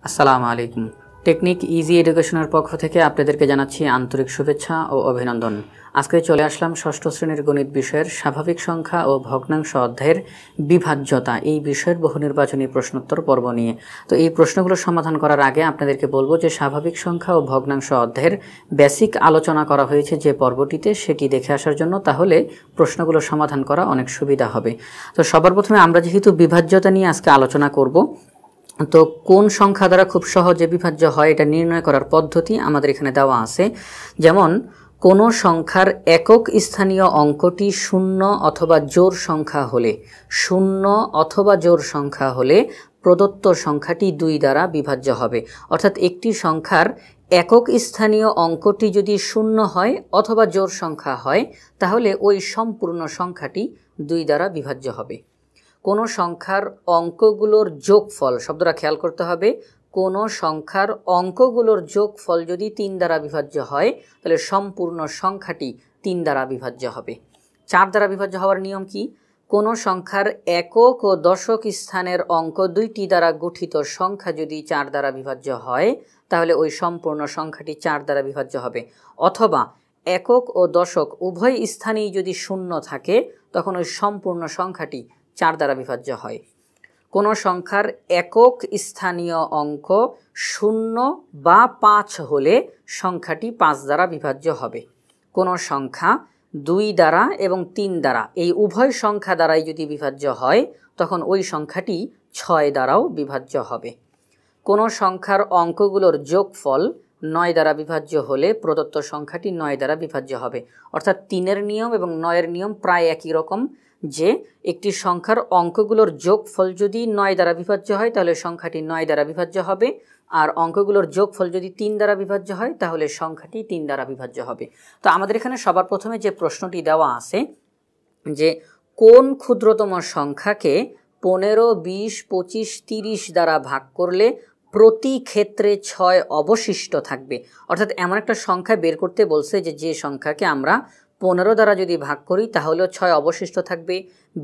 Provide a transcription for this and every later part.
আসসালামু আলাইকুম। Technique easy এডুকেশনের পক্ষ থেকে আপনাদেরকে জানাচ্ছি আন্তরিক শুভেচ্ছা ও অভিনন্দন। আজকে চলে আসলাম ষষ্ঠ শ্রেণীর গণিত বিষয়ের স্বাভাবিক সংখ্যা ও ভগ্নাংশ অধ্যায়ের বিভাজ্যতা এই বিষয়ের বহু নির্বাচনী প্রশ্নোত্তর পর্ব নিয়ে। তো এই প্রশ্নগুলো সমাধান করার আগে আপনাদেরকে বলবো যে স্বাভাবিক সংখ্যা ও ভগ্নাংশ অধ্যায়ের বেসিক আলোচনা করা হয়েছে যে পর্বটিতে, সেটি দেখে আসার জন্য, তাহলে প্রশ্নগুলো সমাধান করা অনেক সুবিধা হবে। তো সবার প্রথমে আমরা যেহেতু বিভাজ্যতা নিয়ে আজকে আলোচনা করব, তো কোন সংখ্যা দ্বারা খুব সহজে বিভাজ্য হয় এটা নির্ণয় করার পদ্ধতি আমাদের এখানে দেওয়া আছে। যেমন কোনো সংখ্যার একক স্থানীয় অঙ্কটি শূন্য অথবা জোড় সংখ্যা হলে প্রদত্ত সংখ্যাটি 2 দ্বারা বিভাজ্য হবে। অর্থাৎ একটি সংখ্যার একক স্থানীয় অঙ্কটি যদি শূন্য হয় অথবা জোড় সংখ্যা হয়, তাহলে ওই সম্পূর্ণ সংখ্যাটি 2 দ্বারা বিভাজ্য হবে। কোনো সংখ্যার অঙ্কগুলোর যোগফল, শব্দটা খেয়াল করতে হবে, কোনো সংখ্যার অঙ্কগুলোর যোগফল যদি 3 দ্বারা বিভাজ্য হয়, তাহলে সম্পূর্ণ সংখ্যাটি 3 দ্বারা বিভাজ্য হবে। 4 দ্বারা বিভাজ্য হওয়ার নিয়ম কি? কোনো সংখ্যার একক ও দশক স্থানের অঙ্ক 2টি দ্বারা গঠিত সংখ্যা যদি 4 দ্বারা বিভাজ্য হয়, তাহলে ওই সম্পূর্ণ সংখ্যাটি 4 দ্বারা বিভাজ্য হবে। অথবা একক ও দশক উভয় স্থানেই যদি শূন্য থাকে, তখন ওই সম্পূর্ণ সংখ্যাটি 4 দ্বারা বিভাজ্য হয়। কোনো সংখ্যার একক স্থানীয় অঙ্ক 0 বা 5 হলে সংখ্যাটি 5 দ্বারা বিভাজ্য হবে। কোনো সংখ্যা 2 দ্বারা এবং 3 দ্বারা এই উভয় সংখ্যা দ্বারাই যদি বিভাজ্য হয়, তখন ওই সংখ্যাটি 6 দ্বারাও বিভাজ্য হবে। কোনো সংখ্যার অঙ্কগুলোর যোগফল 9 দ্বারা বিভাজ্য হলে প্রদত্ত সংখ্যাটি 9 দ্বারা বিভাজ্য হবে। অর্থাৎ 3-এর নিয়ম এবং 9-এর নিয়ম প্রায় একই রকম, যে একটি সংখ্যার অঙ্কগুলোর যোগফল যদি 9 দ্বারা বিভাজ্য হয়, তাহলে সংখ্যাটি 9 দ্বারা বিভাজ্য হবে, আর অঙ্কগুলোর যোগফল যদি 3 দ্বারা বিভাজ্য হয়, তাহলে সংখ্যাটি 3 দ্বারা বিভাজ্য হবে। তো আমাদের এখানে সবার প্রথমে যে প্রশ্নটি দেওয়া আছে, যে কোন ক্ষুদ্রতম সংখ্যাকে 15, 20, 25, 30 দ্বারা ভাগ করলে প্রতি ক্ষেত্রে 6 অবশিষ্ট থাকবে। অর্থাৎ এমন একটা সংখ্যা বের করতে বলছে যে সংখ্যাকে আমরা 15 দ্বারা যদি ভাগ করি তাহলেও 6 অবশিষ্ট থাকবে,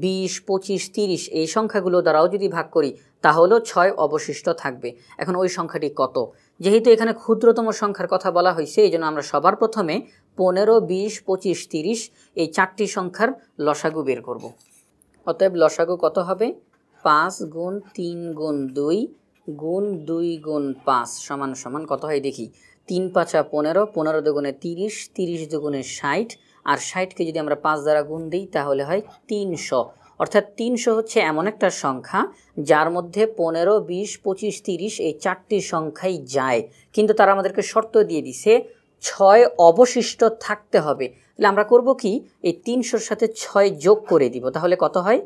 20, 25, 30 এই সংখ্যাগুলো দ্বারাও যদি ভাগ করি তাহলেও 6 অবশিষ্ট থাকবে। এখন ওই সংখ্যাটি কত? যেহেতু এখানে ক্ষুদ্রতম সংখ্যার কথা বলা হয়েছে, এই জন্য আমরা সবার প্রথমে 15, 20, 25, 30 এই 4টি সংখ্যার লসাগু বের করব। অতএব লসাগু কত হবে? 5 গুণ 3 গুণ 2 গুণ 2 গুণ 5 সমান সমান কত হয় দেখি। 3 5 15, 15 দুগুণে 30, 30 দুগুণে 60, আর 60কে যদি আমরা 5 দ্বারা গুণ দিই তাহলে হয় 300। অর্থাৎ 300 হচ্ছে এমন একটা সংখ্যা যার মধ্যে 15, 20, 25, 30 এই 4টি সংখ্যাই যায়, কিন্তু তারা আমাদেরকে শর্ত দিয়ে দিছে 6 অবশিষ্ট থাকতে হবে। তাহলে আমরা করব কি, এই 300-র সাথে 6 যোগ করে দিব, তাহলে কত হয়?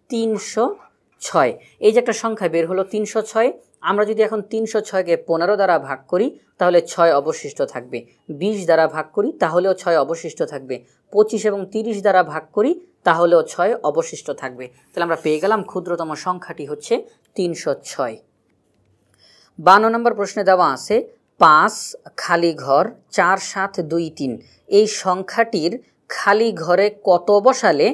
306। এই যে একটা সংখ্যা বের হলো 306, আমরা যদি এখন 306কে 15 দ্বারা ভাগ করি তাহলে 6 অবশিষ্ট থাকবে, 20 দ্বারা ভাগ করি তাহলেও 6 অবশিষ্ট থাকবে, 25 এবং 30 দ্বারা ভাগ করি তাহলেও 6 অবশিষ্ট থাকবে। তাহলে আমরা পেয়ে গেলাম ক্ষুদ্রতম সংখ্যাটি হচ্ছে 306। 52 নম্বর প্রশ্নে দেওয়া আছে 5 খালি ঘর 4 7 2 3 এই সংখ্যাটির খালি ঘরে কত বসালে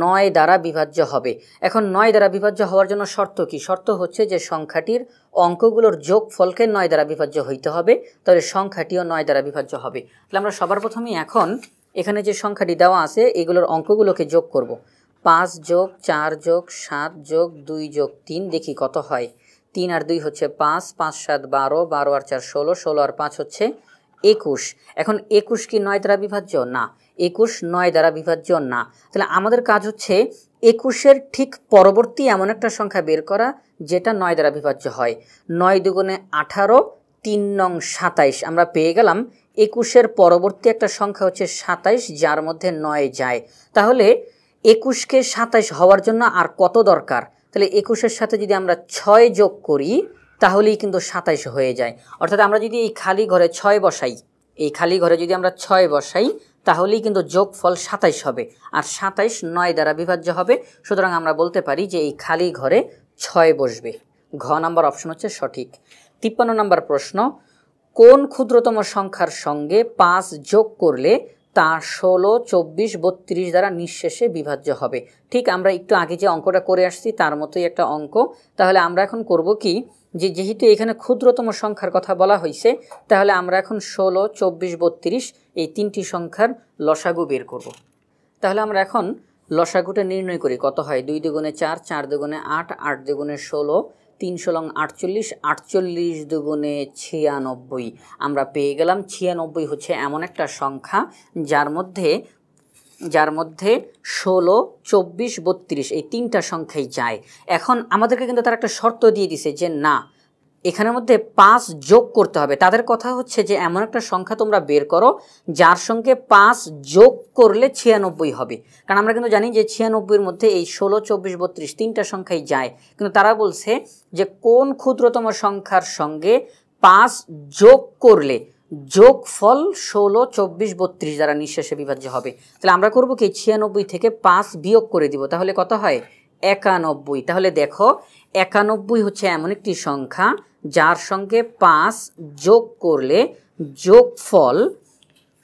9 দ্বারা বিভাজ্য হবে। এখন 9 দ্বারা বিভাজ্য হওয়ার জন্য শর্ত কি? শর্ত হচ্ছে যে সংখ্যাটির অঙ্কগুলোর যোগফলকে 9 দ্বারা বিভাজ্য হইতে হবে, তাহলে সংখ্যাটিও 9 দ্বারা বিভাজ্য হবে। তাহলে আমরা সবার প্রথমেই এখন এখানে যে সংখ্যাটি দেওয়া আছে এগুলোর অঙ্কগুলোকে যোগ করব। 5 যোগ 4 যোগ 7 যোগ 2 যোগ 3, দেখি কত হয়। 3 আর 2 হচ্ছে 5, 5 7 12, 12 আর 4 16, 16 আর 5 হচ্ছে 21। এখন 21 কি 9 দ্বারা বিভাজ্য? না, 21 9 দ্বারা বিভাজ্য না। তাহলে আমাদের কাজ হচ্ছে 21-এর ঠিক পরবর্তী এমন একটা সংখ্যা বের করা যেটা 9 দ্বারা বিভাজ্য হয়। 9 দুগুণে 18, 3 নং 27, আমরা পেয়ে গেলাম 21-এর পরবর্তী একটা সংখ্যা হচ্ছে 27 যার মধ্যে 9 যায়। তাহলে 21কে 27 হওয়ার জন্য আর কত দরকার? তাহলে 21-এর সাথে যদি আমরা 6 যোগ করি তাহলেই কিন্তু 27 হয়ে যায়। অর্থাৎ আমরা যদি এই খালি ঘরে 6 বসাই, এই খালি ঘরে যদি আমরা 6 বসাই তাহলেই কিন্তু যোগফল 27 হবে, আর 27 9 দ্বারা বিভাজ্য হবে। সুতরাং আমরা বলতে পারি যে এই খালি ঘরে 6 বসবে। ঘ নাম্বার অপশন হচ্ছে সঠিক। 53 নম্বর প্রশ্ন, কোন ক্ষুদ্রতম সংখ্যার সঙ্গে 5 যোগ করলে তা 16, 24, 32 দ্বারা নিঃশেষে বিভাজ্য হবে। ঠিক আমরা একটু আগে যে অঙ্কটা করে আসছি তার মতোই একটা অঙ্ক। তাহলে আমরা এখন করব কি, যেহেতু এখানে ক্ষুদ্রতম সংখ্যার কথা বলা হয়েছে, তাহলে আমরা এখন 16, 24, 32 এই তিনটি সংখ্যার লসাগু বের করব। তাহলে আমরা এখন লসাগুটা নির্ণয় করি। কত হয়? 2 দুগুণে 4, 4 দুগুণে 8, 8 দুগুণে 16, 3 × 48, 48 দুগুণে 96। আমরা পেয়ে গেলাম 96 হচ্ছে এমন একটা সংখ্যা যার মধ্যে 16, 24, 32 এই তিনটা সংখ্যাই যায়। এখন আমাদেরকে কিন্তু তার একটা শর্ত দিয়ে দিছে যে না, এখানের মধ্যে 5 যোগ করতে হবে। তাদের কথা হচ্ছে যে এমন একটা সংখ্যা তোমরা বের করো যার সঙ্গে 5 যোগ করলে 96 হবে। কারণ আমরা কিন্তু জানি যে 96-এর মধ্যে এই 16, 24, 32 তিনটা সংখ্যাই যায়, কিন্তু তারা বলছে যে কোন ক্ষুদ্রতম সংখ্যার সঙ্গে 5 যোগ করলে যোগফল 16, 24, 32 দ্বারা নিঃশেষে বিভাজ্য হবে। তাহলে আমরা করব কি, 96 থেকে 5 বিয়োগ করে দিব, তাহলে কত হয়? 91। তাহলে দেখো 91 হচ্ছে এমন একটি সংখ্যা যার সঙ্গে 5 যোগ করলে যোগফল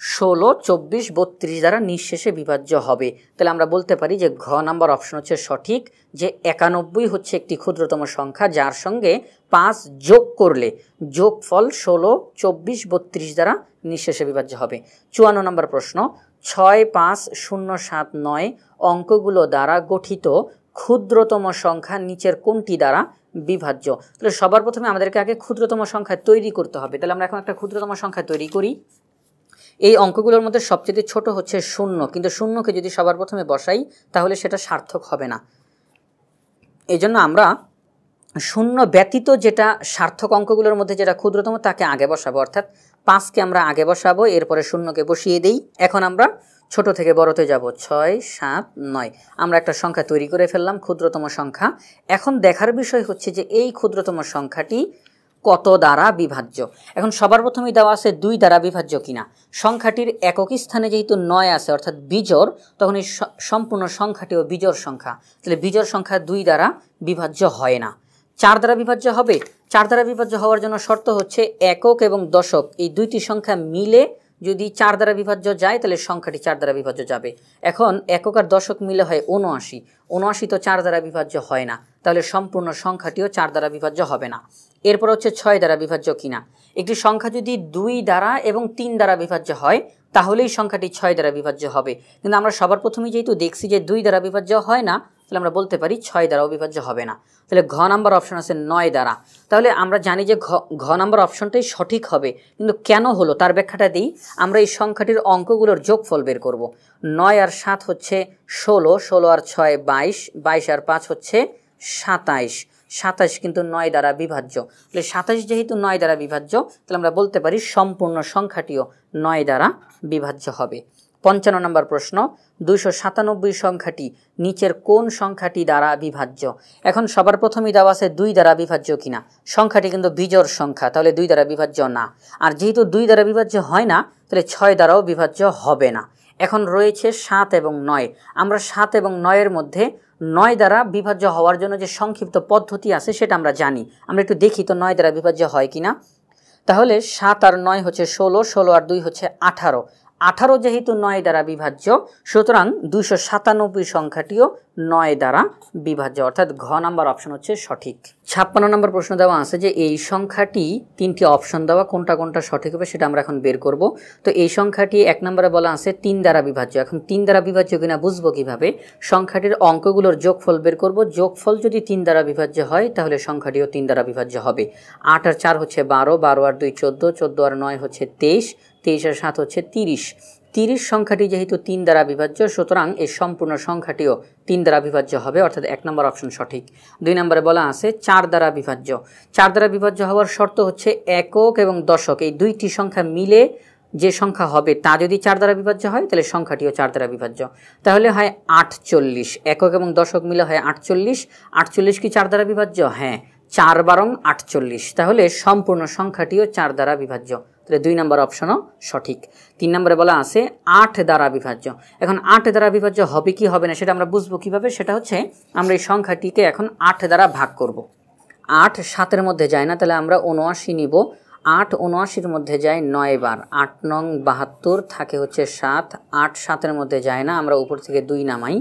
16, 24, 32 দ্বারা নিঃশেষে বিভাজ্য হবে। তাহলে আমরা বলতে পারি যে ঘ নাম্বার অপশন হচ্ছে সঠিক, যে 91 হচ্ছে একটি ক্ষুদ্রতম সংখ্যা যার সঙ্গে 5 যোগ করলে যোগফল 16, 24, 32 দ্বারা নিঃশেষে বিভাজ্য হবে। 54 নম্বর প্রশ্ন, 6, 5, 0, 7, 9 অঙ্কগুলো দ্বারা গঠিত ক্ষুদ্রতম সংখ্যা নিচের কোনটি দ্বারা বিভাজ্য? তাহলে সবার প্রথমে আমাদেরকে আগে ক্ষুদ্রতম সংখ্যা তৈরি করতে হবে। তাহলে আমরা এখন একটা ক্ষুদ্রতম সংখ্যা তৈরি করি। এই অঙ্কগুলোর মধ্যে সবচেয়ে ছোট হচ্ছে 0, কিন্তু 0কে যদি সবার প্রথমে বসাই তাহলে সেটা সার্থক হবে না। এই জন্য আমরা 0 ব্যতীত যেটা সার্থক অঙ্কগুলোর মধ্যে যেটা ক্ষুদ্রতম তাকে আগে বসাবো, অর্থাৎ 5কে আমরা আগে বসাবো, এরপরে 0কে বসিয়ে দেই। এখন আমরা ছোট থেকে বড়তে যাব, 6, 7, 9 আমরা একটা সংখ্যা তৈরি করে ফেললাম, ক্ষুদ্রতম সংখ্যা। এখন দেখার বিষয় হচ্ছে যে এই ক্ষুদ্রতম সংখ্যাটি কত দ্বারা বিভাজ্য। এখন সবার প্রথমেই দেওয়া আছে 2 দ্বারা বিভাজ্য কিনা। সংখ্যাটির একক স্থানে যেহেতু 9 আছে অর্থাৎ বিজোড়, তখন এই সম্পূর্ণ সংখ্যাটিও বিজোড় সংখ্যা। তাহলে বিজোড় সংখ্যা 2 দ্বারা বিভাজ্য হয় না। 4 দ্বারা বিভাজ্য হবে। 4 দ্বারা বিভাজ্য হওয়ার জন্য শর্ত হচ্ছে একক এবং দশক এই দুইটি সংখ্যা মিলে যদি 4 দ্বারা বিভাজ্য যায় তাহলে সংখ্যাটি 4 দ্বারা বিভাজ্য যাবে। এখন একক আর দশক মিলে হয় 79, 79 তো 4 দ্বারা বিভাজ্য হয় না, তাহলে সম্পূর্ণ সংখ্যাটিও 4 দ্বারা বিভাজ্য হবে না। এরপর হচ্ছে 6 দ্বারা বিভাজ্য কিনা। একটি সংখ্যা যদি 2 দ্বারা এবং 3 দ্বারা বিভাজ্য হয় তাহলেই সংখ্যাটি 6 দ্বারা বিভাজ্য হবে, কিন্তু আমরা সবার প্রথমেই যেহেতু দেখছি যে 2 দ্বারা বিভাজ্য হয় না, তাহলে আমরা বলতে পারি 6 দ্বারাও বিভাজ্য হবে না। তাহলে ঘ নাম্বার অপশন আছে 9 দ্বারা। তাহলে আমরা জানি যে ঘ নাম্বার অপশনটাই সঠিক হবে, কিন্তু কেন হলো তার ব্যাখ্যাটা দিই। আমরা এই সংখ্যাটির অঙ্কগুলোর যোগফল বের করব। 9 আর 7 হচ্ছে 16, 16 আর 6 22, 22 আর 5 হচ্ছে 27, 27 কিন্তু 9 দ্বারা বিভাজ্য। তাহলে 27 যেহেতু 9 দ্বারা বিভাজ্য, তাহলে আমরা বলতে পারি সম্পূর্ণ সংখ্যাটিও 9 দ্বারা বিভাজ্য হবে। 55 নম্বর প্রশ্ন, 297 সংখ্যাটি নিচের কোন সংখ্যাটি দ্বারা বিভাজ্য? এখন সবার প্রথমেই দেওয়া আছে 2 দ্বারা বিভাজ্য কিনা। সংখ্যাটি কিন্তু বিজোড় সংখ্যা, তাহলে 2 দ্বারা বিভাজ্য না। আর যেহেতু 2 দ্বারা বিভাজ্য হয় না, তাহলে 6 দ্বারাও বিভাজ্য হবে না। এখন রয়েছে 7 এবং 9। আমরা 7 এবং 9-এর মধ্যে 9 দ্বারা বিভাজ্য হওয়ার জন্য যে সংক্ষিপ্ত পদ্ধতি আছে সেটা আমরা জানি। আমরা একটু দেখি তো 9 দ্বারা বিভাজ্য হয় কিনা। তাহলে 7 আর 9 হচ্ছে 16, 16 আর 2 হচ্ছে 18, 18 যেহেতু 9 দ্বারা বিভাজ্য, সুতরাং 297 সংখ্যাটিও 9 দ্বারা বিভাজ্য, অর্থাৎ ঘ নাম্বার অপশন হচ্ছে সঠিক। 56 নম্বর প্রশ্ন দেওয়া আছে যে এই সংখ্যাটি 3টি অপশন দেওয়া, কোনটা কোনটা সঠিক হবে সেটা আমরা এখন বের করব। তো এই সংখ্যাটি 1 নম্বরে বলা আছে 3 দ্বারা বিভাজ্য। এখন 3 দ্বারা বিভাজ্য কিনা বুঝবো কিভাবে? সংখ্যাটির অঙ্কগুলোর যোগফল বের করব। যোগফল যদি 3 দ্বারা বিভাজ্য হয় তাহলে সংখ্যাটিও 3 দ্বারা বিভাজ্য হবে। 8 আর 4 হচ্ছে 12, 12 আর 2 14, 14 আর 9 হচ্ছে 23, 23 আর 7 হচ্ছে 30, 30 সংখ্যাটি যেহেতু 3 দ্বারা বিভাজ্য, সুতরাং এই সম্পূর্ণ সংখ্যাটিও 3 দ্বারা বিভাজ্য হবে, অর্থাৎ 1 নম্বর অপশন সঠিক। 2 নম্বরে বলা আছে 4 দ্বারা বিভাজ্য। 4 দ্বারা বিভাজ্য হওয়ার শর্ত হচ্ছে একক এবং দশক এই দুইটি সংখ্যা মিলে যে সংখ্যা হবে তা যদি 4 দ্বারা বিভাজ্য হয় তাহলে সংখ্যাটিও 4 দ্বারা বিভাজ্য। তাহলে হয় 48, একক এবং দশক মিলে হয় 48, 48 কি 4 দ্বারা বিভাজ্য? হ্যাঁ, 4 বারং 48, তাহলে সম্পূর্ণ সংখ্যাটিও 4 দ্বারা বিভাজ্য। তাহলে 2 নম্বর অপশনও সঠিক। 3 নম্বরে বলা আছে 8 দ্বারা বিভাজ্য। এখন 8 দ্বারা বিভাজ্য হবে কি হবে না সেটা আমরা বুঝবো কিভাবে? সেটা হচ্ছে আমরা এই সংখ্যাটিকে এখন 8 দ্বারা ভাগ করব। 8 7-এর মধ্যে যায় না, তাহলে আমরা 79 নিব। 8 79-র মধ্যে যায় 9 বার, 8 নং 72 থাকে হচ্ছে 7, 8 7-এর মধ্যে যায় না, আমরা উপর থেকে 2 নামাই,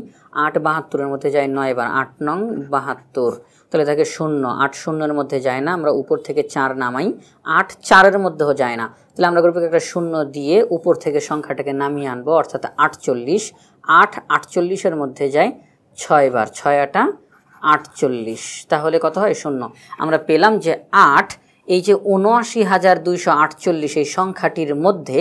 8 72-এর মধ্যে যায় 9 বার, 8 নং 72, তাহলে থাকে 0, 8 0-এর মধ্যে যায় না, আমরা উপর থেকে 4 নামাই, 8 4-এর মধ্যেও যায় না, তাহলে আমরা করবো একটা 0 দিয়ে উপর থেকে সংখ্যাটাকে নামিয়ে আনবো, অর্থাৎ 48, 8 48-এর মধ্যে যায় 6 বার, 6 8 48, তাহলে কত হয় 0। আমরা পেলাম যে 8 এই যে ৭৯,২৪৮ এই সংখ্যাটির মধ্যে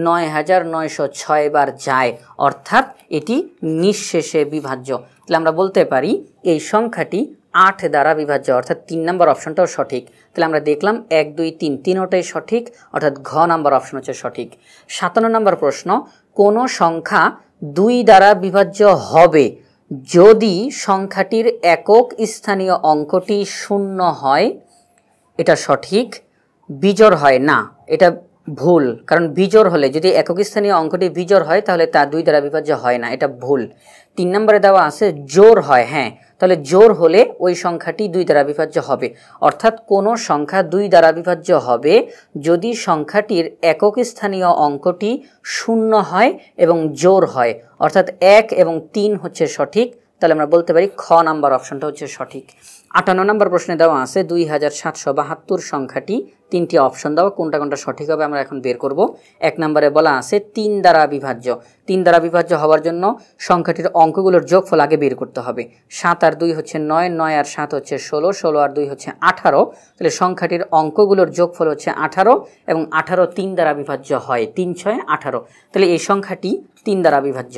৯,৯০৬ বার যায়, অর্থাৎ এটি নিঃশেষে বিভাজ্য। তাহলে আমরা বলতে পারি এই সংখ্যাটি 8 দ্বারা বিভাজ্য, অর্থাৎ 3 নম্বর অপশনটাও সঠিক। তাহলে আমরা দেখলাম 1 2 3 তিনোটাই সঠিক, অর্থাৎ ঘ নাম্বার অপশন হচ্ছে সঠিক। 57 নম্বর প্রশ্ন, কোন সংখ্যা 2 দ্বারা বিভাজ্য হবে যদি সংখ্যাটির একক স্থানীয় অঙ্কটি 0 হয়? এটা সঠিক। বিজোড় হয় না, এটা ভুল, কারণ বিজোড় হলে যদি একক স্থানীয় অঙ্কটি বিজোড় হয় তাহলে তা 2 দ্বারা বিভাজ্য হয় না, এটা ভুল। 3 নম্বরে দেওয়া আছে জোড় হয়, হ্যাঁ, তাহলে জোড় হলে ওই সংখ্যাটি 2 দ্বারা বিভাজ্য হবে, অর্থাৎ কোন সংখ্যা 2 দ্বারা বিভাজ্য হবে যদি সংখ্যাটির একক স্থানীয় অঙ্কটি 0 হয় এবং জোড় হয়, অর্থাৎ 1 এবং 3 হচ্ছে সঠিক। তাহলে আমরা বলতে পারি খ নাম্বার অপশনটা হচ্ছে সঠিক। 58 নম্বর প্রশ্নে দেওয়া আছে 2772 সংখ্যাটি 3টি অপশন দেওয়া, কোনটা কোনটা সঠিক হবে আমরা এখন বের করব। 1 নম্বরে বলা আছে 3 দ্বারা বিভাজ্য। 3 দ্বারা বিভাজ্য হওয়ার জন্য সংখ্যাটির অঙ্কগুলোর যোগফল আগে বের করতে হবে। 7 আর 2 হচ্ছে 9, 9 আর 7 হচ্ছে 16, 16 আর 2 হচ্ছে 18, তাহলে সংখ্যাটির অঙ্কগুলোর যোগফল হচ্ছে 18 এবং 18 3 দ্বারা বিভাজ্য হয়, 3 6 18, তাহলে এই সংখ্যাটি 3 দ্বারা বিভাজ্য।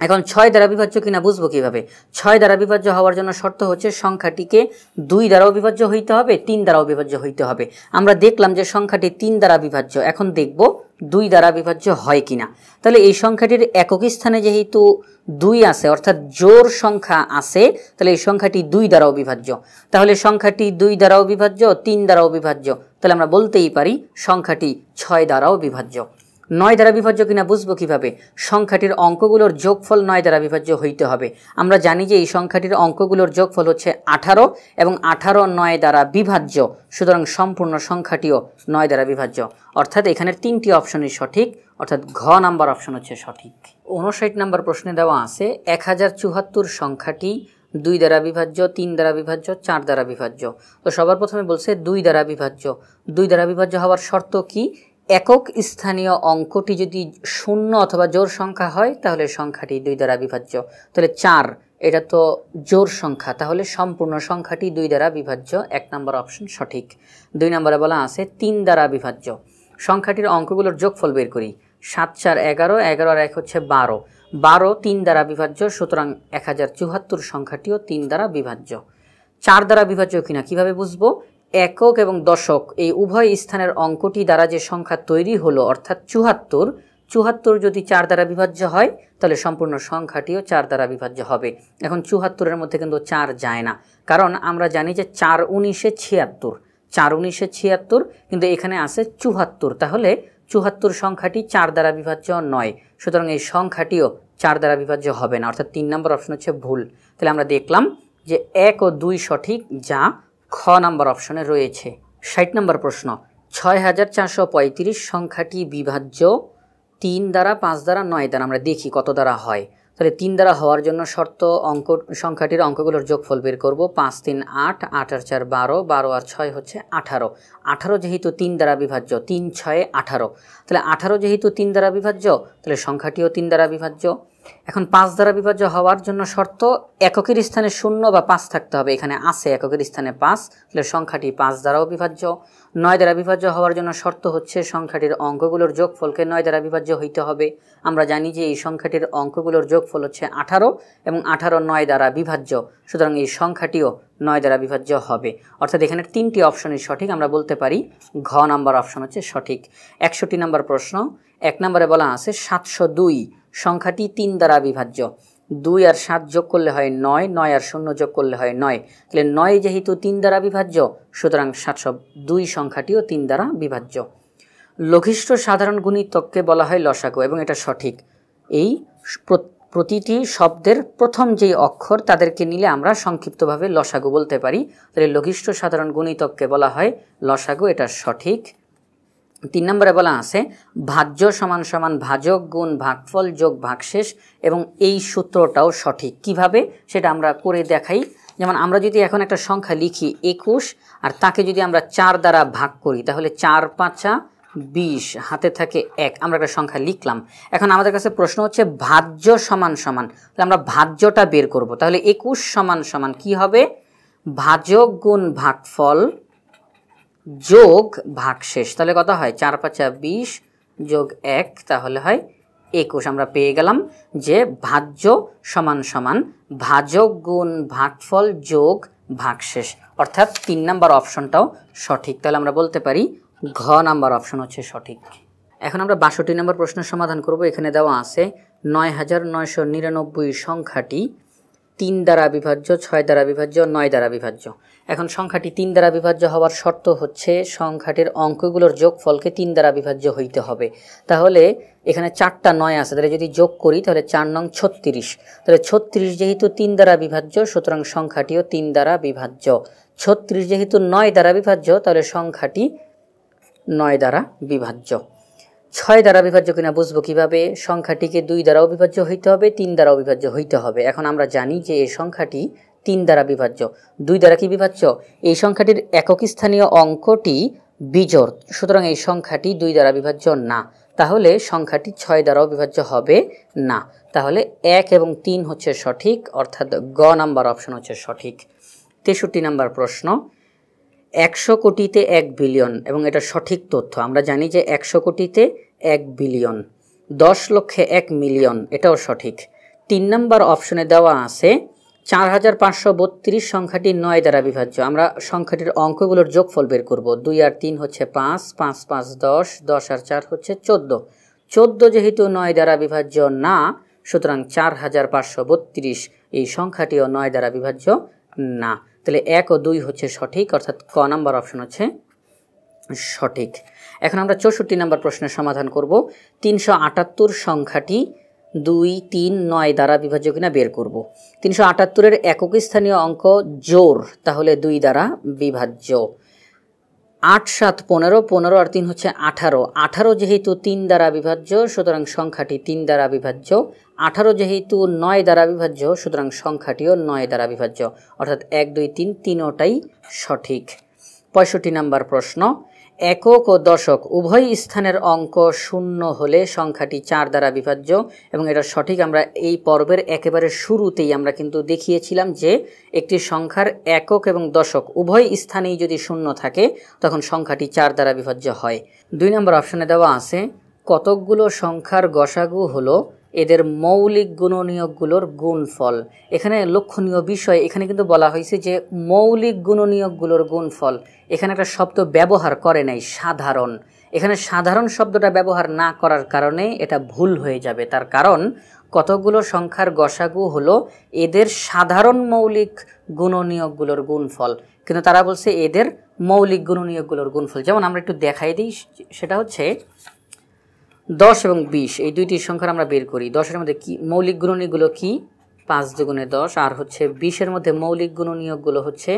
এখন 6 দ্বারা বিভাজ্য কিনা বুঝবো কিভাবে? 6 দ্বারা বিভাজ্য হওয়ার জন্য শর্ত হচ্ছে সংখ্যাটিকে 2 দ্বারাও বিভাজ্য হইতে হবে, 3 দ্বারাও বিভাজ্য হইতে হবে। আমরা দেখলাম যে সংখ্যাটি 3 দ্বারা বিভাজ্য, এখন দেখব 2 দ্বারা বিভাজ্য হয় কিনা। তাহলে এই সংখ্যাটির একক স্থানে যেহেতু 2 আছে, অর্থাৎ জোড় সংখ্যা আছে, তাহলে এই সংখ্যাটি 2 দ্বারাও বিভাজ্য। তাহলে সংখ্যাটি 2 দ্বারাও বিভাজ্য, 3 দ্বারাও বিভাজ্য, তাহলে আমরা বলতেই পারি সংখ্যাটি 6 দ্বারাও বিভাজ্য। 9 দ্বারা বিভাজ্য কিনা বুঝবো কিভাবে? সংখ্যাটির অঙ্কগুলোর যোগফল 9 দ্বারা বিভাজ্য হইতে হবে। আমরা জানি যে এই সংখ্যাটির অঙ্কগুলোর যোগফল হচ্ছে 18 এবং 18 9 দ্বারা বিভাজ্য, সুতরাং সম্পূর্ণ সংখ্যাটিও 9 দ্বারা বিভাজ্য, অর্থাৎ এখানের 3টি অপশনই সঠিক, অর্থাৎ ঘ নাম্বার অপশন হচ্ছে সঠিক। 59 নম্বর প্রশ্নে দেওয়া আছে 1074 সংখ্যাটি 2 দ্বারা বিভাজ্য, 3 দ্বারা বিভাজ্য, 4 দ্বারা বিভাজ্য। তো সবার প্রথমে বলছে 2 দ্বারা বিভাজ্য। 2 দ্বারা বিভাজ্য হওয়ার শর্ত কি? একক স্থানীয় অঙ্কটি যদি 0 অথবা জোড় সংখ্যা হয় তাহলে সংখ্যাটি 2 দ্বারা বিভাজ্য। তাহলে 4 এটা তো জোড় সংখ্যা, তাহলে সম্পূর্ণ সংখ্যাটি 2 দ্বারা বিভাজ্য, 1 নম্বর অপশন সঠিক। 2 নম্বরে বলা আছে 3 দ্বারা বিভাজ্য। সংখ্যাটির অঙ্কগুলোর যোগফল বের করি। 7 4 11, 11 আর 1 হচ্ছে 12, 12 3 দ্বারা বিভাজ্য, সুতরাং 1074 সংখ্যাটিও 3 দ্বারা বিভাজ্য। 4 দ্বারা বিভাজ্য কিনা কিভাবে বুঝবো? একক এবং দশক এই উভয় স্থানের অঙ্কটি দ্বারা যে সংখ্যা তৈরি হলো, অর্থাৎ 74, 74 যদি 4 দ্বারা বিভাজ্য হয় তাহলে সম্পূর্ণ সংখ্যাটিও 4 দ্বারা বিভাজ্য হবে। এখন 74-এর মধ্যে কিন্তু 4 যায় না, কারণ আমরা জানি যে 4 19 76, 4 19 76, কিন্তু এখানে আছে 74, তাহলে 74 সংখ্যাটি 4 দ্বারা বিভাজ্য নয়, সুতরাং এই সংখ্যাটিও 4 দ্বারা বিভাজ্য হবে না, অর্থাৎ 3 নম্বর অপশন হচ্ছে ভুল। তাহলে আমরা দেখলাম যে 1 ও 2 সঠিক, যা খ নাম্বার অপশনে রয়েছে। 60 নম্বর প্রশ্ন 6435 সংখ্যাটি বিভাজ্য 3 দ্বারা, 5 দ্বারা, 9 দ্বারা। আমরা দেখি কত দ্বারা হয়। তাহলে 3 দ্বারা হওয়ার জন্য শর্ত সংখ্যাটির অঙ্কগুলোর যোগফল বের করব। 5 3 8, 8 আর 4 12, 12 আর 6 হচ্ছে 18, 18 যেহেতু 3 দ্বারা বিভাজ্য, 3 6 18, তাহলে 18 যেহেতু 3 দ্বারা বিভাজ্য তাহলে সংখ্যাটিও 3 দ্বারা বিভাজ্য। এখন 5 দ্বারা বিভাজ্য হওয়ার জন্য শর্ত এককের স্থানে 0 বা 5 থাকতে হবে, এখানে আছে এককের স্থানে 5, তাহলে সংখ্যাটি 5 দ্বারাও বিভাজ্য। 9 দ্বারা বিভাজ্য হওয়ার জন্য শর্ত হচ্ছে সংখ্যাটির অঙ্কগুলোর যোগফলকে 9 দ্বারা বিভাজ্য হইতে হবে। আমরা জানি যে এই সংখ্যাটির অঙ্কগুলোর যোগফল হচ্ছে 18 এবং 18 9 দ্বারা বিভাজ্য, সুতরাং এই সংখ্যাটিও 9 দ্বারা বিভাজ্য হবে, অর্থাৎ এখানে 3টি অপশনই সঠিক। আমরা বলতে পারি ঘ নাম্বার অপশন হচ্ছে সঠিক। 61 নম্বর প্রশ্ন 1 নম্বরে বলা আছে 702 সংখ্যাটি 3 দ্বারা বিভাজ্য। 2 আর 7 যোগ করলে হয় 9, 9 আর 0 যোগ করলে হয় 9, তাহলে 9 যেহেতু 3 দ্বারা বিভাজ্য, সুতরাং 702 সংখ্যাটিও 3 দ্বারা বিভাজ্য। লঘিষ্ঠ সাধারণ গুণিতককে বলা হয় লসাগু, এবং এটা সঠিক। এই প্রতিটি শব্দের প্রথম যেই অক্ষর তাদেরকে নিলে আমরা সংক্ষিপ্তভাবে লসাগু বলতে পারি, তাহলে লঘিষ্ঠ সাধারণ গুণিতককে বলা হয় লসাগু, এটা সঠিক 3 নম্বরে বলা আছে ভাজ্য সমান সমান ভাজক গুণ ভাগফল যোগ ভাগশেষ, এবং এই সূত্রটাও সঠিক। কিভাবে সেটা আমরা করে দেখাই। যেমন আমরা যদি এখন একটা সংখ্যা লিখি 21, আর তাকে যদি আমরা 4 দ্বারা ভাগ করি, তাহলে 4 5 20, হাতে থাকে 1, আমরা একটা সংখ্যা লিখলাম। এখন আমাদের কাছে প্রশ্ন হচ্ছে ভাজ্য সমান সমান, তাহলে আমরা ভাজ্যটা বের করব। তাহলে 21 সমান সমান কি হবে? ভাজক গুণ ভাগফল যোগ ভাগশেষ। তাহলে কত হয়? 4 5 20 যোগ 1, তাহলে হয় 21। আমরা পেয়ে গেলাম যে ভাজ্য সমান সমান ভাজক গুণ ভাগফল যোগ ভাগশেষ, অর্থাৎ 3 নম্বর অপশনটাও সঠিক। তাহলে আমরা বলতে পারি ঘ নাম্বার অপশন হচ্ছে সঠিক। এখন আমরা 62 নম্বর প্রশ্নের সমাধান করব। এখানে দেওয়া আছে 9999 সংখ্যাটি 3 দ্বারা বিভাজ্য, 6 দ্বারা বিভাজ্য, 9 দ্বারা বিভাজ্য। এখন সংখ্যাটি 3 দ্বারা বিভাজ্য হওয়ার শর্ত হচ্ছে সংখ্যাটির অঙ্কগুলোর যোগফলকে 3 দ্বারা বিভাজ্য হইতে হবে। তাহলে এখানে 4টা 9 আছে, তাহলে যদি যোগ করি তাহলে 4 নং 36। তাহলে 36 যেহেতু 3 দ্বারা বিভাজ্য, সুতরাং সংখ্যাটিও 3 দ্বারা বিভাজ্য। 36 যেহেতু 9 দ্বারা বিভাজ্য, তাহলে সংখ্যাটি 9 দ্বারা বিভাজ্য। 6 দ্বারা বিভাজ্য কিনা বুঝবো কিভাবে? সংখ্যাটিকে 2 দ্বারাও বিভাজ্য হইতে হবে, 3 দ্বারাও বিভাজ্য হইতে হবে। এখন আমরা জানি যে এই সংখ্যাটি 3 দ্বারা বিভাজ্য। 2 দ্বারা কি বিভাজ্য? এই সংখ্যাটির একক স্থানীয় অঙ্কটি বিজোড়, সুতরাং এই সংখ্যাটি 2 দ্বারা বিভাজ্য না। তাহলে সংখ্যাটি 6 দ্বারাও বিভাজ্য হবে না। তাহলে 1 এবং 3 হচ্ছে সঠিক, অর্থাৎ গ নাম্বার অপশন হচ্ছে সঠিক। 63 নম্বর প্রশ্ন, 100 কোটিতে 1 বিলিয়ন, এবং এটা সঠিক তথ্য। আমরা জানি যে 100 কোটিতে 1 বিলিয়ন, 10 লক্ষে 1 মিলিয়ন, এটাও সঠিক। 3 নম্বর অপশনে দেওয়া আছে 4532 সংখ্যাটি 9 দ্বারা বিভাজ্য। আমরা সংখ্যাটির অঙ্কগুলোর যোগফল বের করব। 2 আর 3 হচ্ছে 5, 5 5 10, 10 আর 4 হচ্ছে 14। 14 যেহেতু 9 দ্বারা বিভাজ্য না, সুতরাং 4532 এই সংখ্যাটিও 9 দ্বারা বিভাজ্য না। তাহলে 1 ও 2 হচ্ছে সঠিক, অর্থাৎ ক নাম্বার অপশন হচ্ছে সঠিক। এখন আমরা 64 নম্বর প্রশ্নের সমাধান করব। 378 সংখ্যাটি 2 3 9 দ্বারা বিভাজ্য কিনা বের করব। 378 একক স্থানীয় অঙ্ক জোড়, তাহলে 2 দ্বারা বিভাজ্য। 8 7 15, 15 আর 3 হচ্ছে 18। 18 যেহেতু 3 দ্বারা বিভাজ্য, সুতরাং সংখ্যাটি 3 দ্বারা বিভাজ্য। 18 যেহেতু 9 দ্বারা বিভাজ্য, সুতরাং সংখ্যাটিও 9 দ্বারা বিভাজ্য, অর্থাৎ 1 2 3 তিনোটাই সঠিক। 65 নম্বর প্রশ্ন, একক ও দশক উভয় স্থানের অঙ্ক শূন্য হলে সংখ্যাটি 4 দ্বারা বিভাজ্য, এবং এটা সঠিক। আমরা এই পর্বের একেবারে শুরুতেই আমরা কিন্তু দেখিয়েছিলাম যে একটি সংখ্যার একক এবং দশক উভয় স্থানেই যদি শূন্য থাকে তখন সংখ্যাটি 4 দ্বারা বিভাজ্য হয়। 2 নম্বর অপশনে দেওয়া আছে কতকগুলো সংখ্যার গসাগু হলো এদের মৌলিক গুণনীয়কগুলোর গুণফল। এখানে লক্ষণীয় বিষয়, এখানে কিন্তু বলা হয়েছে যে মৌলিক গুণনীয়কগুলোর গুণফল। এখানে একটা শব্দ ব্যবহার করে নাই, সাধারণ। এখানে সাধারণ শব্দটা ব্যবহার না করার কারণে এটা ভুল হয়ে যাবে। তার কারণ কতগুলো সংখ্যার গসাগু হলো এদের সাধারণ মৌলিক গুণনীয়কগুলোর গুণফল, কিন্তু তারা বলছে এদের মৌলিক গুণনীয়কগুলোর গুণফল। যেমন আমরা একটু দেখাই দিই, সেটা হচ্ছে 10 এবং 20 এই দুইটি সংখ্যার আমরা বের করি। 10 এর মধ্যে কি মৌলিক গুণনীয়কগুলো কি? 5 দুগুণে 10, আর হচ্ছে 20 এর মধ্যে মৌলিক গুণনীয়কগুলো হচ্ছে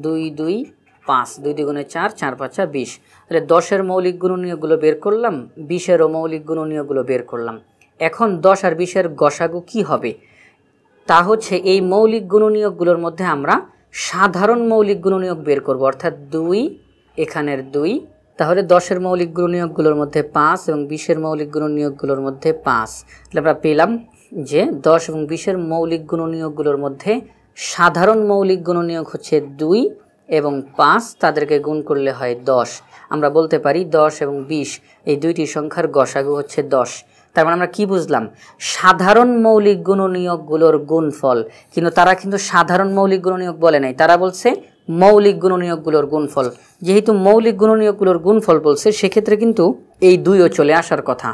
2 2 5, 2 দুগুণে 4, 4 5 20। তাহলে 10 এর মৌলিক গুণনীয়কগুলো বের করলাম, 20 এরও মৌলিক গুণনীয়কগুলো বের করলাম। এখন 10 আর 20 এর গসাগু কি হবে? তা হচ্ছে এই মৌলিক গুণনীয়কগুলোর মধ্যে আমরা সাধারণ মৌলিক গুণনীয়ক বের করব, অর্থাৎ 2 এখানের 2। তাহলে 10 এর মৌলিক গুণনীয়কগুলোর মধ্যে 5 এবং 20 এর মৌলিক গুণনীয়কগুলোর মধ্যে 5। তাহলে আমরা পেলাম যে 10 এবং 20 এর মৌলিক গুণনীয়কগুলোর মধ্যে সাধারণ মৌলিক গুণনীয়ক হচ্ছে 2 এবং 5, তাদেরকে গুণ করলে হয় 10। আমরা বলতে পারি 10 এবং 20 এই দুইটি সংখ্যার গসাগু হচ্ছে 10। তার মানে আমরা কি বুঝলাম? সাধারণ মৌলিক গুণনীয়কগুলোর গুণফল। কিন্তু তারা কিন্তু সাধারণ মৌলিক গুণনীয়ক বলে নাই, তারা বলছে মৌলিক গুণনীয়কগুলোর গুণফল। যেহেতু মৌলিক গুণনীয়কগুলোর গুণফল বলছে, সেক্ষেত্রে কিন্তু এই 2ও চলে আসার কথা,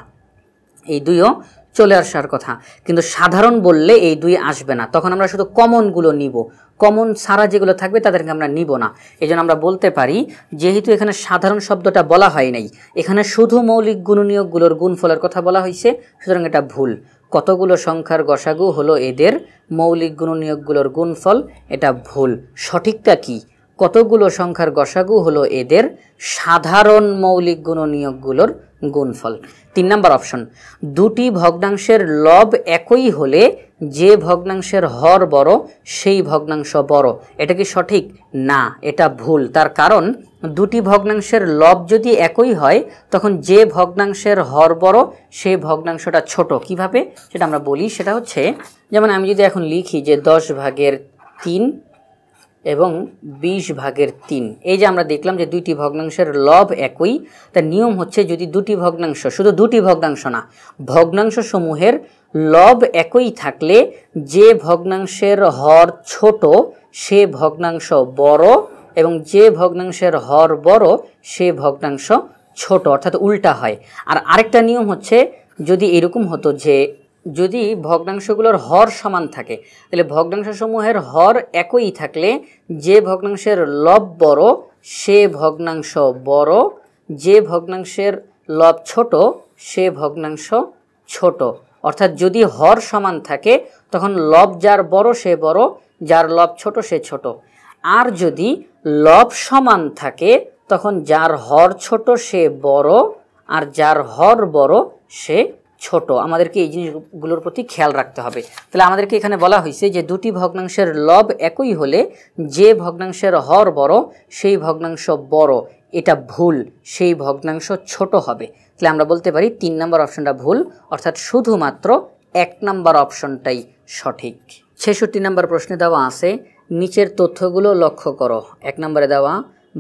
এই 2ও চলে আসার কথা। কিন্তু সাধারণ বললে এই 2 আসবে না, তখন আমরা শুধু কমনগুলো নিব। কমন ছাড়া যেগুলো থাকবে তাদেরকে আমরা নিব না। এই জন্য আমরা বলতে পারি যেহেতু এখানে সাধারণ শব্দটা বলা হয় নাই, এখানে শুধু মৌলিক গুণনীয়কগুলোর গুণফলের কথা বলা হয়েছে, সুতরাং এটা ভুল। কতগুলো সংখ্যার গসাগু হলো এদের মৌলিক গুণনীয়কগুলোর গুণফল, এটা ভুল। সঠিকটা কি? কতগুলো সংখ্যার গসাগু হলো এদের সাধারণ মৌলিক গুণনীয়কগুলোর গুণফল। 3 নম্বর অপশন, দুটি ভগ্নাংশের লব একই হলে যে ভগ্নাংশের হর বড় সেই ভগ্নাংশ বড়। এটা কি সঠিক? না, এটা ভুল। তার কারণ দুটি ভগ্নাংশের লব যদি একই হয় তখন যে ভগ্নাংশের হর বড় সেই ভগ্নাংশটা ছোট। কিভাবে সেটা আমরা বলি। সেটা হচ্ছে, যেমন আমি যদি এখন লিখি যে 10/3 এবং 20/3, এই যে আমরা দেখলাম যে দুইটি ভগ্নাংশের লব একই। তার নিয়ম হচ্ছে, যদি দুটি ভগ্নাংশ, শুধু দুটি ভগ্নাংশ না, ভগ্নাংশ সমূহের লব একই থাকলে যে ভগ্নাংশের হর ছোট সে ভগ্নাংশ বড় এবং যে ভগ্নাংশের হর বড় সে ভগ্নাংশ ছোট, অর্থাৎ উল্টা হয়। আর আরেকটা নিয়ম হচ্ছে, যদি এরকম হতো যে যদি ভগ্নাংশগুলোর হর সমান থাকে, তাহলে ভগ্নাংশসমূহের হর একই থাকলে যে ভগ্নাংশের লব বড় সে ভগ্নাংশ বড়, যে ভগ্নাংশের লব ছোট সে ভগ্নাংশ ছোট। অর্থাৎ যদি হর সমান থাকে তখন লব যার বড় সে বড়, যার লব ছোট সে ছোট। আর যদি লব সমান থাকে তখন যার হর ছোট সে বড় আর যার হর বড় সে ছোট। আমাদেরকে এই জিনিসগুলোর প্রতি খেয়াল রাখতে হবে। তাহলে আমাদেরকে এখানে বলা হয়েছে যে দুটি ভগ্নাংশের লব একই হলে যে ভগ্নাংশের হর বড় সেই ভগ্নাংশ বড়। এটা ভুল, সেই ভগ্নাংশ ছোট হবে। তাহলে আমরা বলতে পারি 3 নম্বর অপশনটা ভুল, অর্থাৎ শুধুমাত্র 1 নম্বর অপশনটাই সঠিক। 66 নম্বর প্রশ্নে দেওয়া আছে, নিচের তথ্যগুলো লক্ষ্য করো। 1 নম্বরে দেওয়া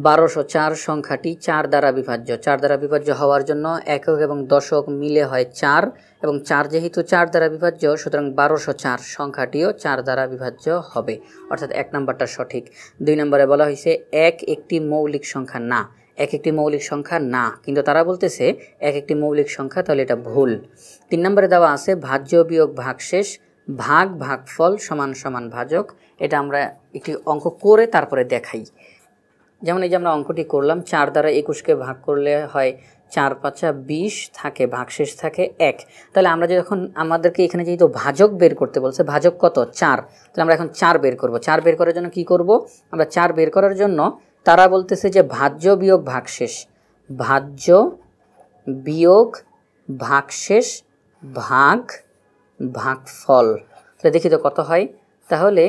1204 সংখ্যাটি 4 দ্বারা বিভাজ্য। 4 দ্বারা বিভাজ্য হওয়ার জন্য একক এবং দশক মিলে হয় 4, এবং 4 যেহেতু 4 দ্বারা বিভাজ্য সুতরাং 1204 সংখ্যাটিও 4 দ্বারা বিভাজ্য হবে, অর্থাৎ 1 নম্বরটা সঠিক। 2 নম্বরে বলা হয়েছে 1 একটি মৌলিক সংখ্যা না। 1 একটি মৌলিক সংখ্যা না, কিন্তু তারা বলতেছে 1 একটি মৌলিক সংখ্যা, তাহলে এটা ভুল। 3 নম্বরে দেওয়া আছে ভাজ্য বিয়োগ ভাগশেষ ভাগ ভাগফল সমান সমান ভাজক। এটা আমরা একটি অঙ্ক করে তারপরে দেখাই। যেমন এই যে আমরা অঙ্কটি করলাম, 4 দ্বারা 21কে ভাগ করলে হয় 4 5 20, থাকে ভাগশেষ থাকে 1। তাহলে আমরা যখন আমাদেরকে এখানে যেহেতু ভাজক বের করতে বলছে, ভাজক কত? 4। তাহলে আমরা এখন 4 বের করব। 4 বের করার জন্য কি করব? আমরা 4 বের করার জন্য তারা বলতেছে যে ভাজ্য বিয়োগ ভাগশেষ, ভাজ্য বিয়োগ ভাগশেষ ভাগ ভাগফল। তাহলে দেখি তো কত হয়। তাহলে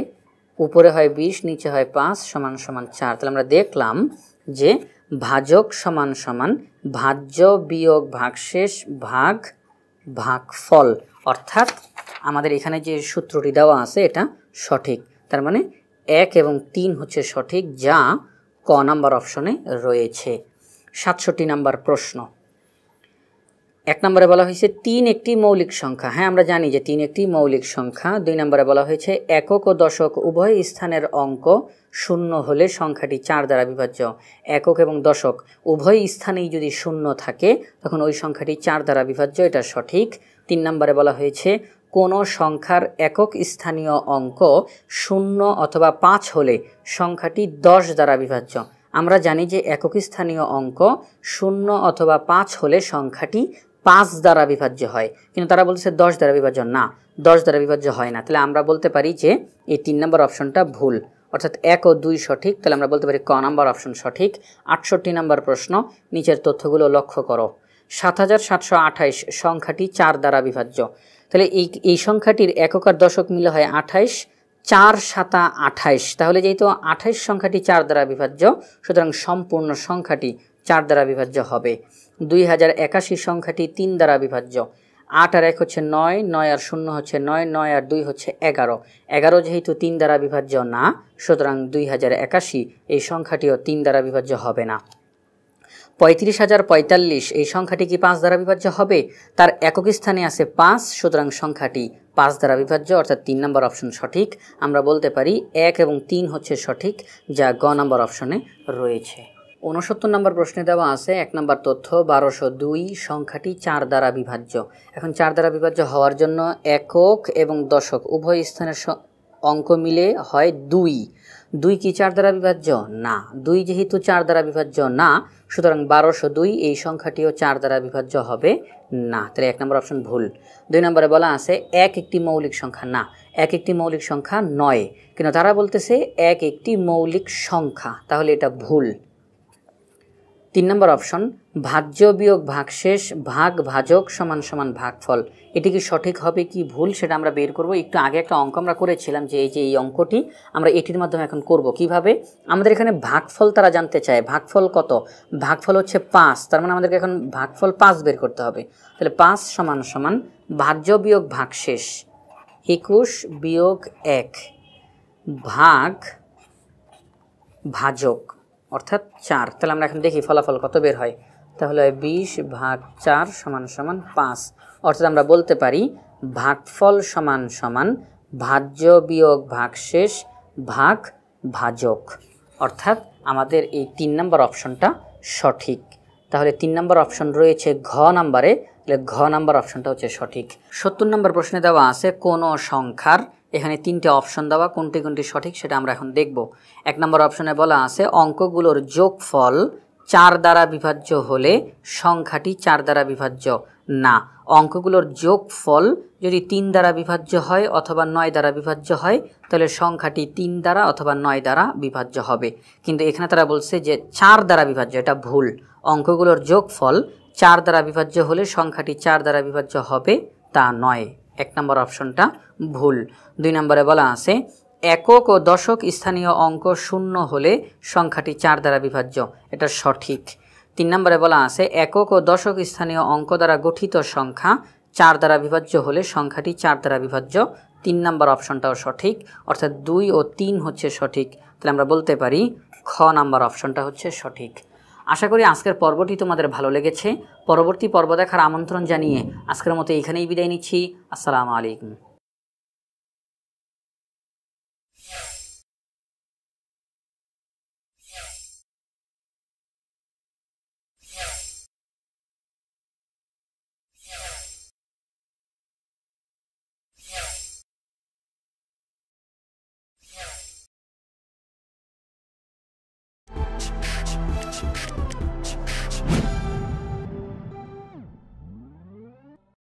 উপরে হয় 20, নিচে হয় 5 সমান সমান 4। তাহলে আমরা দেখলাম যে ভাজক সমান সমান ভাজ্য বিয়োগ ভাগশেষ ভাগ ভাগফল, অর্থাৎ আমাদের এখানে যে সূত্রটি দেওয়া আছে এটা সঠিক। তার মানে 1 এবং 3 হচ্ছে সঠিক, যা ক নাম্বার অপশনে রয়েছে। 67 নাম্বার প্রশ্ন। 1 নম্বরে বলা হয়েছে 3 একটি মৌলিক সংখ্যা। হ্যাঁ, আমরা জানি যে 3 একটি মৌলিক সংখ্যা। 2 নম্বরে বলা হয়েছে একক ও দশক উভয় স্থানের অঙ্ক শূন্য হলে সংখ্যাটি 4 দ্বারা বিভাজ্য। একক এবং দশক উভয় স্থানেই যদি শূন্য থাকে তখন ওই সংখ্যাটি 4 দ্বারা বিভাজ্য, এটা সঠিক। 3 নম্বরে বলা হয়েছে কোনো সংখ্যার একক স্থানীয় অঙ্ক 0 অথবা 5 হলে সংখ্যাটি 10 দ্বারা বিভাজ্য। আমরা জানি যে একক স্থানীয় অঙ্ক 0 অথবা 5 হলে সংখ্যাটি 5 দ্বারা বিভাজ্য হয়, কিন্তু তারা বলছে 10 দ্বারা বিভাজ্য না, 10 দ্বারা বিভাজ্য হয় না। তাহলে আমরা বলতে পারি যে এই 3 নম্বর অপশনটা ভুল, অর্থাৎ 1 ও 2 সঠিক। তাহলে আমরা বলতে পারি ক নম্বর অপশন সঠিক। 68 নম্বর প্রশ্ন, নিচের তথ্যগুলো লক্ষ্য করো। 7728 সংখ্যাটি 4 দ্বারা বিভাজ্য। তাহলে এই সংখ্যাটির একক আর দশক মিলে হয় 28, 4 7 28। তাহলে যেহেতু 28 সংখ্যাটি 4 দ্বারা বিভাজ্য সুতরাং সম্পূর্ণ সংখ্যাটি 4 দ্বারা বিভাজ্য হবে। 2081 সংখ্যাটি 3 দ্বারা বিভাজ্য। 8 আর 1 হচ্ছে 9, 9 আর 0 হচ্ছে 9, 9 আর 2 হচ্ছে 11। 11 যেহেতু 3 দ্বারা বিভাজ্য না সুতরাং 2081 এই সংখ্যাটিও 3 দ্বারা বিভাজ্য হবে না। 35045 এই সংখ্যাটি কি 5 দ্বারা বিভাজ্য হবে? তার একক স্থানে আছে 5, সুতরাং সংখ্যাটি 5 দ্বারা বিভাজ্য, অর্থাৎ 3 নম্বর অপশন সঠিক। আমরা বলতে পারি 1 এবং 3 হচ্ছে সঠিক, যা গ নম্বর অপশনে রয়েছে। 69 নম্বর প্রশ্নে দেওয়া আছে 1 নম্বর তথ্য 1202 সংখ্যাটি 4 দ্বারা বিভাজ্য। এখন 4 দ্বারা বিভাজ্য হওয়ার জন্য একক এবং দশক উভয় স্থানের অঙ্ক মিলে হয় 2। 2 কি 4 দ্বারা বিভাজ্য? না। 2 যেহেতু 4 দ্বারা বিভাজ্য না, সুতরাং 1202 এই সংখ্যাটিও 4 দ্বারা বিভাজ্য হবে না। তাহলে 1 নম্বর অপশন ভুল। 2 নম্বরে বলা আছে 1 একটি মৌলিক সংখ্যা। না, 1 একটি মৌলিক সংখ্যা নয়, কিন্তু তারা বলতেছে 1 একটি মৌলিক সংখ্যা, তাহলে এটা ভুল। 3 নম্বর অপশন ভাজ্য বিয়োগ ভাগশেষ ভাগ ভাজক সমান সমান ভাগফল, এটি কি সঠিক হবে কি ভুল সেটা আমরা বের করব। একটু আগে একটা অঙ্ক আমরা করেছিলাম যে এই অঙ্কটি আমরা এটির মাধ্যমে এখন করব। কিভাবে? আমাদের এখানে ভাগফল তারা জানতে চায়। ভাগফল কত? ভাগফল হচ্ছে 5, তার মানে আমাদেরকে এখন ভাগফল 5 বের করতে হবে। তাহলে 5 সমান সমান ভাজ্য বিয়োগ ভাগশেষ 21 বিয়োগ 1 ভাগ ভাজক অর্থাৎ 4। তাহলে আমরা এখন দেখি ফলাফল কত বের হয়। তাহলে 20 ভাগ 4 সমান সমান 5। অর্থাৎ আমরা বলতে পারি ভাগফল সমান সমান ভাজ্য বিয়োগ ভাগশেষ ভাগ ভাজক। অর্থাৎ আমাদের এই 3 নম্বর অপশনটা সঠিক। তাহলে 3 নম্বর অপশন রয়েছে ঘ নাম্বারে, তাহলে ঘ নাম্বার অপশনটা হচ্ছে সঠিক। 70 নম্বর প্রশ্নে দেওয়া আছে কোন সংখ্যার, এখানে 3টে অপশন দেওয়া, কোনটি কোনটি সঠিক সেটা আমরা এখন দেখব। 1 নম্বর অপশনে বলা আছে অঙ্কগুলোর যোগফল 4 দ্বারা বিভাজ্য হলে সংখ্যাটি 4 দ্বারা বিভাজ্য না। অঙ্কগুলোর যোগফল যদি 3 দ্বারা বিভাজ্য হয় অথবা 9 দ্বারা বিভাজ্য হয় তাহলে সংখ্যাটি 3 দ্বারা অথবা 9 দ্বারা বিভাজ্য হবে। কিন্তু এখানে তারা বলছে যে 4 দ্বারা বিভাজ্য, এটা ভুল। অঙ্কগুলোর যোগফল 4 দ্বারা বিভাজ্য হলে সংখ্যাটি 4 দ্বারা বিভাজ্য হবে তা নয়। 1 নম্বর অপশনটা ভুল। 2 নম্বরে বলা আছে একক ও দশক স্থানীয় অঙ্ক শূন্য হলে সংখ্যাটি 4 দ্বারা বিভাজ্য, এটা সঠিক। 3 নম্বরে বলা আছে একক ও দশক স্থানীয় অঙ্ক দ্বারা গঠিত সংখ্যা 4 দ্বারা বিভাজ্য হলে সংখ্যাটি 4 দ্বারা বিভাজ্য। 3 নম্বর অপশনটাও সঠিক, অর্থাৎ 2 ও 3 হচ্ছে সঠিক। তাহলে আমরা বলতে পারি খ নাম্বার অপশনটা হচ্ছে সঠিক। আশা করি আজকের পর্বটি তোমাদের ভালো লেগেছে। পরবর্তী পর্ব দেখার আমন্ত্রণ জানিয়ে আজকের মতো এখানেই বিদায় নিচ্ছি। আসসালামু আলাইকুম।